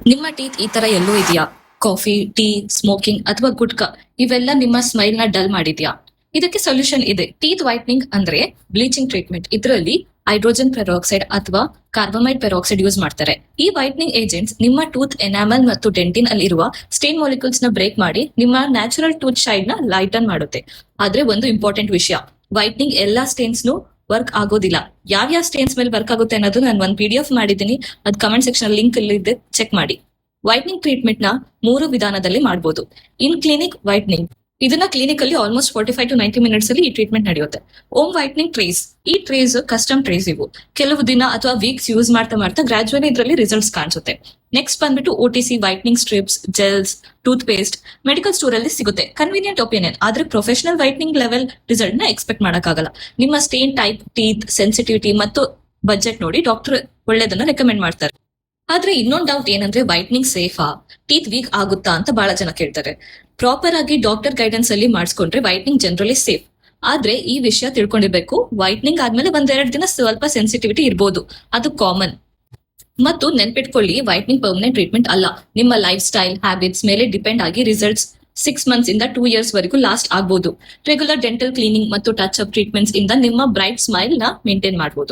ನಿಮ್ಮ ಟೀತ್ ಈ ತರ ಎಲ್ಲೋ ಇದೆಯಾ? ಕಾಫಿ, ಟೀ, ಸ್ಮೋಕಿಂಗ್ ಅಥವಾ ಗುಟ್ಕಾ ಇವೆಲ್ಲ ನಿಮ್ಮ ಸ್ಮೈಲ್ ನ ಡಲ್ ಮಾಡಿದ್ಯಾ? ಇದಕ್ಕೆ ಸೊಲ್ಯೂಷನ್ ಇದೆ. ಟೀತ್ ವೈಟ್ನಿಂಗ್ ಅಂದ್ರೆ ಬ್ಲೀಚಿಂಗ್ ಟ್ರೀಟ್ಮೆಂಟ್. ಇದರಲ್ಲಿ ಹೈಡ್ರೋಜನ್ ಪೆರಾಕ್ಸೈಡ್ ಅಥವಾ ಕಾರ್ಬಮೈಡ್ ಪೆರಾಕ್ಸೈಡ್ ಯೂಸ್ ಮಾಡ್ತಾರೆ. ಈ ವೈಟ್ನಿಂಗ್ ಏಜೆಂಟ್ಸ್ ನಿಮ್ಮ ಟೂತ್ ಎನಾಮಲ್ ಮತ್ತು ಡೆಂಟಿನ್ ಅಲ್ಲಿರುವ ಸ್ಟೇನ್ ಮಾಲಿಕ್ಯೂಲ್ಸ್ ನ ಬ್ರೇಕ್ ಮಾಡಿ ನಿಮ್ಮ ನ್ಯಾಚುರಲ್ ಟೂತ್ ಶೈನ್ ನ ಲೈಟನ್ ಮಾಡುತ್ತೆ. ಆದ್ರೆ ಒಂದು ಇಂಪಾರ್ಟೆಂಟ್ ವಿಷಯ, ವೈಟ್ನಿಂಗ್ ಎಲ್ಲಾ ಸ್ಟೇನ್ಸ್ ವರ್ಕ್ ಆಗೋದಿಲ್ಲ. ಯಾವ ಸ್ಟೇನ್ಸ್ ಮೇಲೆ ವರ್ಕ್ ಆಗುತ್ತೆ ಅನ್ನೋದು ನಾನು ಒಂದು PDF ಮಾಡಿದ್ದೀನಿ. ಅದ್ ಕಮೆಂಟ್ ಸೆಕ್ಷನ್ ಲಿಂಕ್ ಅಲ್ಲಿ ಇದೆ, ಚೆಕ್ ಮಾಡಿ. ವೈಟ್ನಿಂಗ್ ಟ್ರೀಟ್ಮೆಂಟ್ ನ 3 ವಿಧಾನದಲ್ಲಿ ಮಾಡಬಹುದು. ಇನ್ ಕ್ಲಿನಿಕ್ ವೈಟ್ನಿಂಗ್, ಇದನ್ನ ಕ್ಲಿನಿಕ್ ಅಲ್ಲಿ ಆಲ್ಮೋಸ್ಟ್ 45 to 90 ಮಿನಿಟ್ಸ್ ಅಲ್ಲಿ ಈ ಟ್ರೀಟ್ಮೆಂಟ್ ನಡೆಯುತ್ತೆ. ಓಮ್ ವೈಟ್ನಿಂಗ್ ಟ್ರೇಸ್, ಈ ಟ್ರೇಸ್ ಕಸ್ಟಮ್ ಟ್ರೇಸ್ ಇವು. ಕೆಲವು ದಿನ ಅಥವಾ ವೀಕ್ಸ್ ಯೂಸ್ ಮಾಡ್ತಾ ಗ್ರಾಜುವಲಿ ಇದರಲ್ಲಿ ರಿಸಲ್ಟ್ಸ್ ಕಾಣಿಸುತ್ತೆ. ನೆಕ್ಸ್ಟ್ ಬಂದ್ಬಿಟ್ಟು OTC whitening strips, ಜೆಲ್ಸ್, tooth paste medical store ಅಲ್ಲಿ ಸಿಗುತ್ತೆ. ಕನ್ವೀನಿಯಂಟ್ ಒಪಿನಿಯನ್, ಆದ್ರೆ ಪ್ರೊಫೆಷನಲ್ ವೈಟ್ನಿಂಗ್ ಲೆವೆಲ್ ರಿಸಲ್ಟ್ ನ ಎಕ್ಸ್ಪೆಕ್ಟ್ ಮಾಡಕ್ಕಾಗಲ್ಲ. ನಿಮ್ಮ ಸ್ಟೇನ್ ಟೈಪ್, ಟೀತ್ ಸೆನ್ಸಿಟಿವಿಟಿ ಮತ್ತು ಬಜೆಟ್ ನೋಡಿ ಡಾಕ್ಟರ್ ಒಳ್ಳೇದನ್ನ ರೆಕಮೆಂಡ್ ಮಾಡ್ತಾರೆ. ಆದ್ರೆ ಇನ್ನೊಂದು ಡೌಟ್ ಏನಂದ್ರೆ, ವೈಟ್ನಿಂಗ್ ಸೇಫಾ, ಟೀತ್ ವೀಕ್ ಆಗುತ್ತಾ ಅಂತ ಬಹಳ ಜನ ಕೇಳ್ತಾರೆ. ಪ್ರಾಪರ್ ಆಗಿ ಡಾಕ್ಟರ್ ಗೈಡೆನ್ಸ್ ಅಲ್ಲಿ ಮಾಡಿಸ್ಕೊಂಡ್ರೆ ವೈಟ್ನಿಂಗ್ ಜನರಲಿ ಸೇಫ್. ಆದ್ರೆ ಈ ವಿಷಯ ತಿಳ್ಕೊಂಡಿರ್ಬೇಕು, ವೈಟ್ನಿಂಗ್ ಆದ್ಮೇಲೆ 1-2 ದಿನ ಸ್ವಲ್ಪ ಸೆನ್ಸಿಟಿವಿಟಿ ಇರ್ಬೋದು, ಅದು ಕಾಮನ್. ಮತ್ತು ನೆನ್ಪಿಟ್ಕೊಳ್ಳಿ, ವೈಟ್ನಿಂಗ್ ಪರ್ಮನೆಂಟ್ ಟ್ರೀಟ್ಮೆಂಟ್ ಅಲ್ಲ. ನಿಮ್ಮ ಲೈಫ್ ಸ್ಟೈಲ್, ಹ್ಯಾಬಿಟ್ಸ್ ಮೇಲೆ ಡಿಪೆಂಡ್ ಆಗಿ ರಿಸಲ್ಟ್ಸ್ 6 ಮಂತ್ಸ್ ಇಂದ 2 ಇಯರ್ಸ್ ವರೆಗೂ ಲಾಸ್ಟ್ ಆಗಬಹುದು. ರೆಗ್ಯುಲರ್ ಡೆಂಟಲ್ ಕ್ಲೀನಿಂಗ್ ಮತ್ತು ಟಚ್ ಅಪ್ ಟ್ರೀಟ್ಮೆಂಟ್ಸ್ ಇಂದ ನಿಮ್ಮ ಬ್ರೈಟ್ ಸ್ಮೈಲ್ ನ ಮೇಂಟೈನ್ ಮಾಡಬಹುದು.